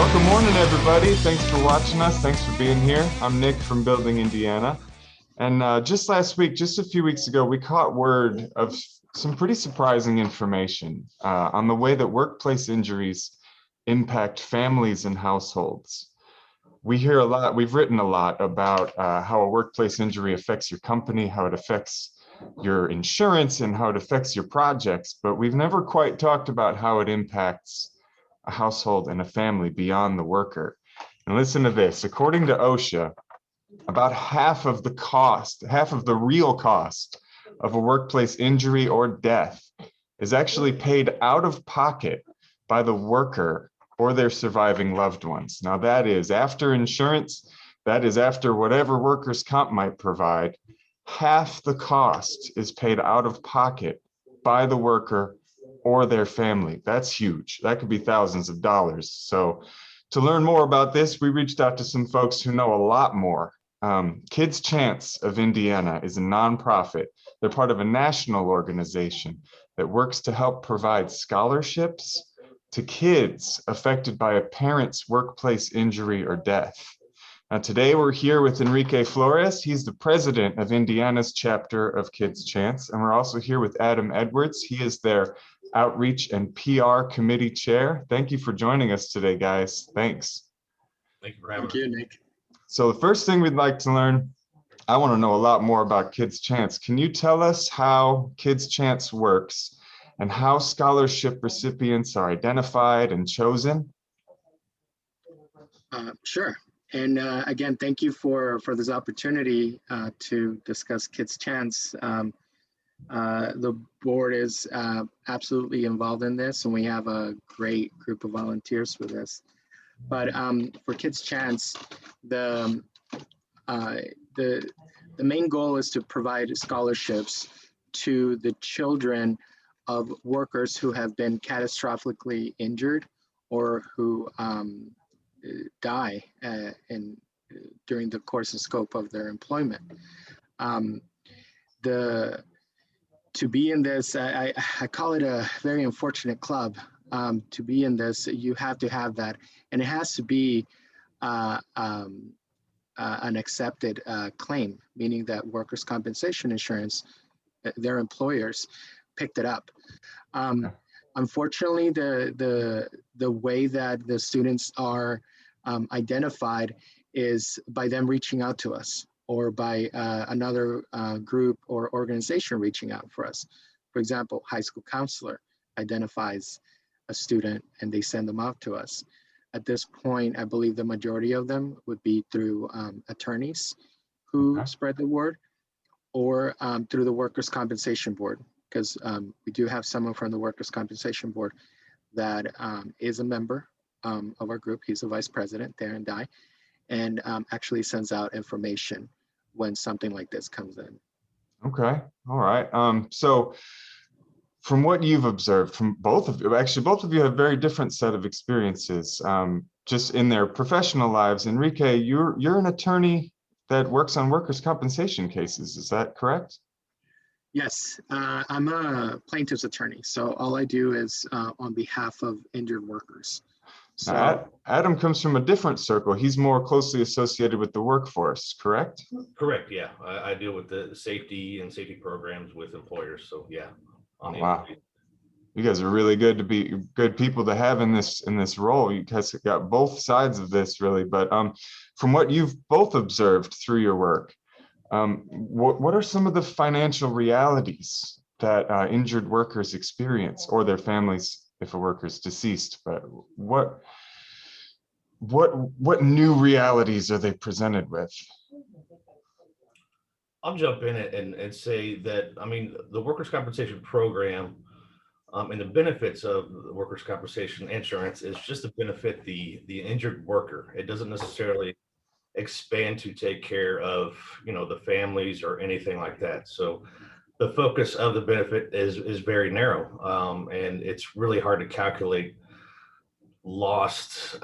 Well, good morning, everybody. Thanks for watching us. Thanks for being here. I'm Nick from Building Indiana. And just last week, just a few weeks ago, we caught word of some pretty surprising information on the way that workplace injuries impact families and households. We hear a lot, we've written a lot about how a workplace injury affects your company, how it affects your insurance, and how it affects your projects, but we've never quite talked about how it impacts a household and a family beyond the worker. And listen to this, according to OSHA, about half of the real cost of a workplace injury or death is actually paid out of pocket by the worker or their surviving loved ones. Now that is after insurance, that is after whatever workers' comp might provide. Half the cost is paid out of pocket by the worker or their family. That's huge. That could be thousands of dollars. So to learn more about this, we reached out to some folks who know a lot more. Kids Chance of Indiana is a nonprofit. They're part of a national organization that works to help provide scholarships to kids affected by a parent's workplace injury or death. Now, today we're here with Enrique Flores. He's the president of Indiana's chapter of Kids Chance. And we're also here with Adam Edwards. He is their outreach and PR committee chair. Thank you for joining us today, guys. Thanks. Thank you for having us. Thank you, Nick. So the first thing we'd like to learn, I want to know a lot more about Kids Chance. Can you tell us how Kids Chance works and how scholarship recipients are identified and chosen? Sure. And again, thank you for this opportunity to discuss Kids Chance. The board is absolutely involved in this, and we have a great group of volunteers for this. But for Kids Chance, the main goal is to provide scholarships to the children of workers who have been catastrophically injured or who die during the course and scope of their employment. To be in this, I call it a very unfortunate club. To be in this, you have to have that, and it has to be an accepted claim, meaning that workers' compensation insurance, their employers picked it up. Unfortunately, the way that the students are identified is by them reaching out to us or by another group or organization reaching out for us. For example, high school counselor identifies a student and they send them out to us. At this point, I believe the majority of them would be through attorneys who spread the word, or through the Workers' Compensation Board, because we do have someone from the Workers' Compensation Board that is a member of our group. He's the vice president, Darren Dye, and actually sends out information when something like this comes in. Okay, all right. So from what you've observed from both of you, actually both of you have very different set of experiences just in their professional lives. Enrique, you're an attorney that works on workers' compensation cases, is that correct? Yes, I'm a plaintiff's attorney, so all I do is on behalf of injured workers. So now, Adam comes from a different circle. He's more closely associated with the workforce, correct? Correct, yeah. I deal with the safety and safety programs with employers, so yeah. Wow. You guys are really good to be good people to have in this role. You guys have got both sides of this really, but from what you've both observed through your work, what are some of the financial realities that injured workers experience, or their families if a worker's deceased? But what new realities are they presented with? I'll jump in and say that, I mean, the workers' compensation program and the benefits of the workers' compensation insurance is just to benefit the injured worker. It doesn't necessarily expand to take care of, the families or anything like that. So the focus of the benefit is very narrow, and it's really hard to calculate lost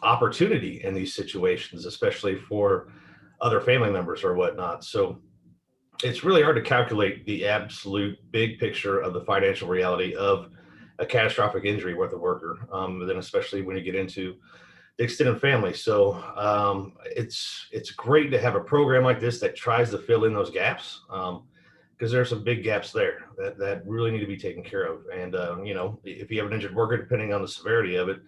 opportunity in these situations, especially for other family members or whatnot. So it's really hard to calculate the absolute big picture of the financial reality of a catastrophic injury with a worker. Then especially when you get into the extended family. So it's great to have a program like this that tries to fill in those gaps, because there are some big gaps there that really need to be taken care of. And you know, if you have an injured worker, depending on the severity of it,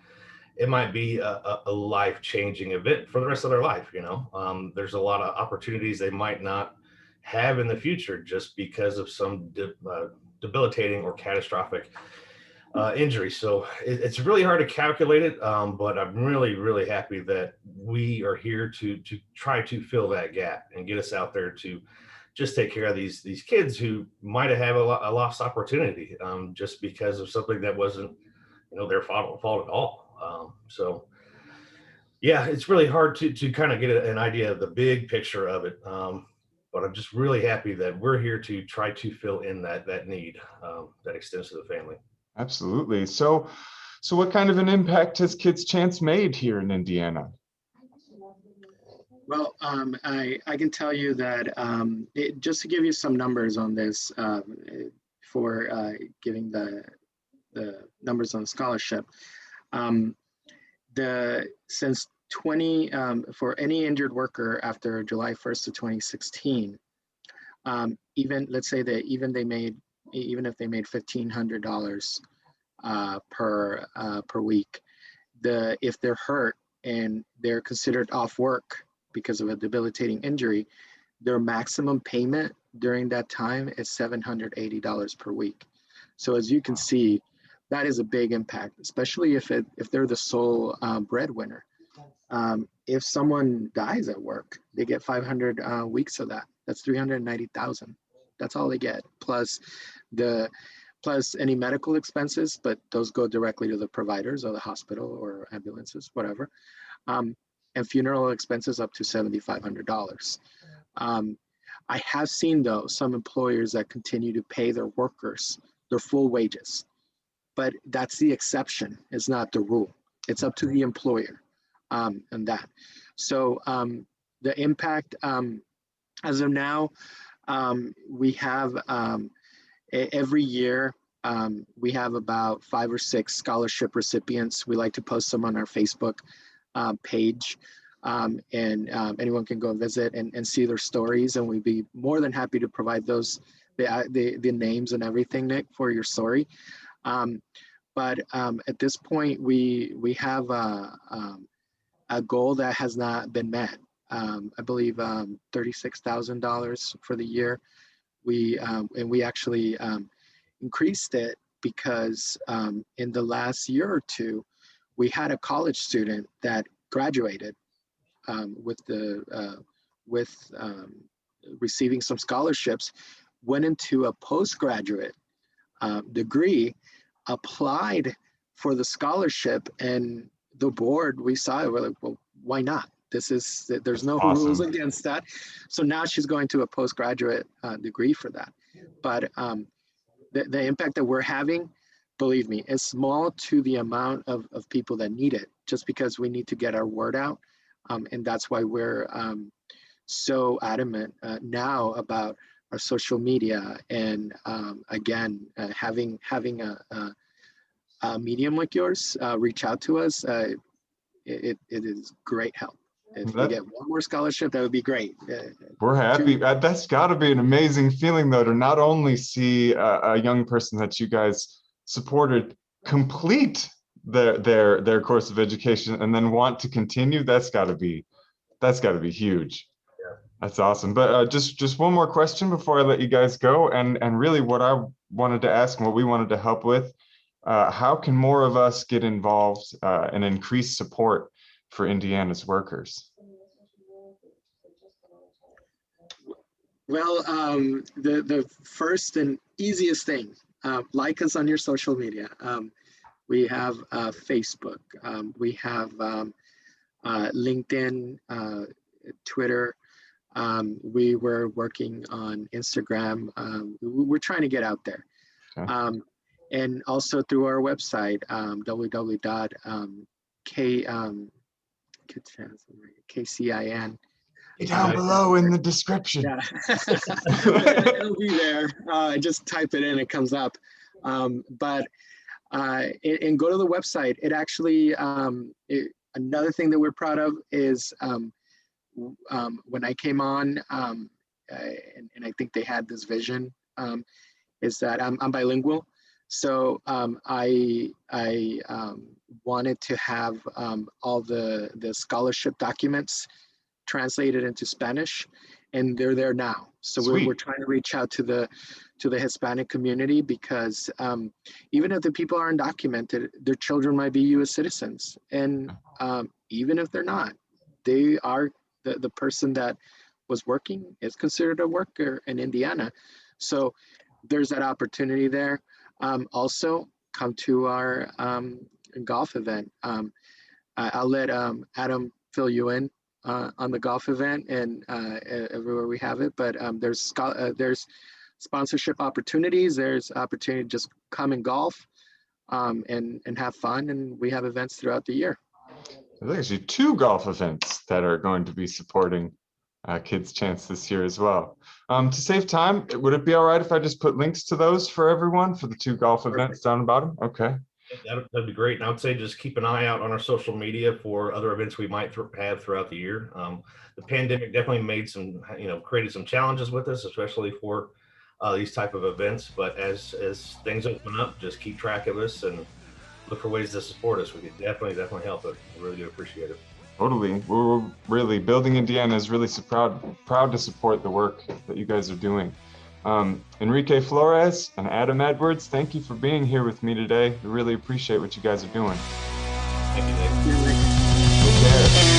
it might be a life-changing event for the rest of their life. You know, there's a lot of opportunities they might not have in the future just because of some debilitating or catastrophic injury. So it's really hard to calculate it, but I'm really, really happy that we are here to try to fill that gap and get us out there to just take care of these kids who might have had a lost opportunity, just because of something that wasn't, you know, their fault at all. So yeah, it's really hard to kind of get an idea of the big picture of it. But I'm just really happy that we're here to try to fill in that need that extends to the family. Absolutely. So what kind of an impact has Kids Chance made here in Indiana? Well, I can tell you that just to give you some numbers on this, for giving the numbers on scholarship, since for any injured worker after July 1st of 2016, even let's say that even if they made $1,500 per week, if they're hurt and they're considered off work because of a debilitating injury, their maximum payment during that time is $780 per week. So as you can see, that is a big impact, especially if they're the sole breadwinner. If someone dies at work, they get 500 weeks of that. That's 390,000. That's all they get, plus any medical expenses, but those go directly to the providers or the hospital or ambulances, whatever. And funeral expenses up to $7,500. I have seen, though, some employers that continue to pay their workers their full wages, but that's the exception. It's not the rule. It's up to the employer and that. So the impact, as of now, we have every year, we have about 5 or 6 scholarship recipients. We like to post them on our Facebook page, and anyone can go visit and see their stories, and we'd be more than happy to provide those, the names and everything, Nick, for your story. But at this point, we have a goal that has not been met. I believe $36,000 for the year. And we actually increased it because in the last year or two, we had a college student that graduated with receiving some scholarships, went into a postgraduate degree, applied for the scholarship, and the board, we saw it, we're like, well, why not? There's no Awesome. rules against that. So now she's going to a postgraduate degree for that. But the impact that we're having, believe me, is small to the amount of people that need it, just because we need to get our word out. And that's why we're so adamant now about our social media, and again, having a medium like yours reach out to us. It is great help. If we get one more scholarship, that would be great. We're happy. That's got to be an amazing feeling, though, to not only see a young person that you guys supported complete their course of education and then want to continue. That's got to be huge. Yeah. That's awesome. But just one more question before I let you guys go, and really what I wanted to ask and what we wanted to help with. How can more of us get involved and increase support for Indiana's workers? Well, the first and easiest thing, like us on your social media. We have Facebook, we have LinkedIn, Twitter. We were working on Instagram. We're trying to get out there. Okay. And also through our website, www.kcin. Down below in the description. Yeah. It'll be there. Just type it in, it comes up. But and go to the website. It actually, another thing that we're proud of is when I came on, and I think they had this vision, is that I'm bilingual. So I wanted to have all the scholarship documents translated into Spanish, and they're there now. So we're trying to reach out to the Hispanic community, because even if the people aren't documented, their children might be U.S. citizens, and even if they're not, they are the person that was working is considered a worker in Indiana. So there's that opportunity there. Also, come to our golf event. I'll let Adam fill you in on the golf event and everywhere we have it. But there's sponsorship opportunities. There's opportunity to just come and golf and have fun. And we have events throughout the year. There's actually 2 golf events that are going to be supporting Kids Chance this year as well. To save time, would it be all right if I just put links to those for everyone for the 2 golf events down the bottom? Okay. That'd be great. And I would say just keep an eye out on our social media for other events we might have throughout the year. The pandemic definitely made some, created some challenges with us, especially for these type of events. But as things open up, just keep track of us and look for ways to support us. We could definitely help it. I really do appreciate it. Totally. We're really, Building Indiana is really so proud to support the work that you guys are doing. Enrique Flores and Adam Edwards, thank you for being here with me today. We really appreciate what you guys are doing. Thank you, Nick. Take care.